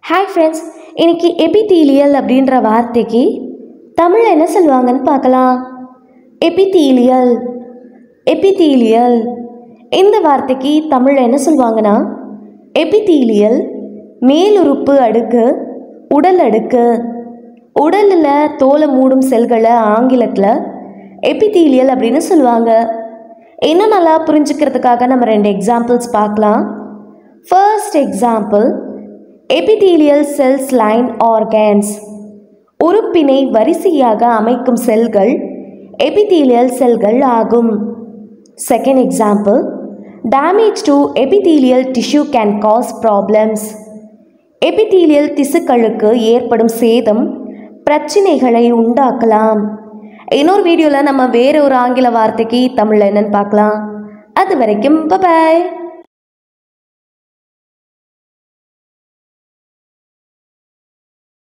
Hi friends, இன்னைக்கு epithelial அப்படின்ற வார்த்தைக்கு தமிழில் என்ன சொல்லுவாங்கன்னு பார்க்கலாம். எபிதீலியல் எபிதீலியல் இந்த வார்த்தைக்கு தமிழில் என்ன சொல்லுவாங்கன்னா, எபிதீலியல் மேலுறுப்பு அடுக்கு, உடல் அடுக்கு. உடலில் தோலை மூடும் செல்களை ஆங்கிலத்தில் எபிதீலியல் அப்படின்னு சொல்லுவாங்க. இன்னும் நல்லா புரிஞ்சுக்கிறதுக்காக நம்ம 2 எக்ஸாம்பிள்ஸ் பார்க்கலாம். First example, epithelial cells line organs. உறுப்பினை வரிசையாக அமைக்கும் செல்கள் epithelial செல்கள் ஆகும். Second example, damage to epithelial tissue can cause problems. epithelial திசுக்களுக்கு ஏற்படும் சேதம் பிரச்சனைகளை உண்டாக்கலாம். இன்னொரு வீடியோவில் நம்ம வேற ஒரு ஆங்கில வார்த்தைக்கு தமிழில் என்னன்னு பார்க்கலாம். அது வரைக்கும் பை.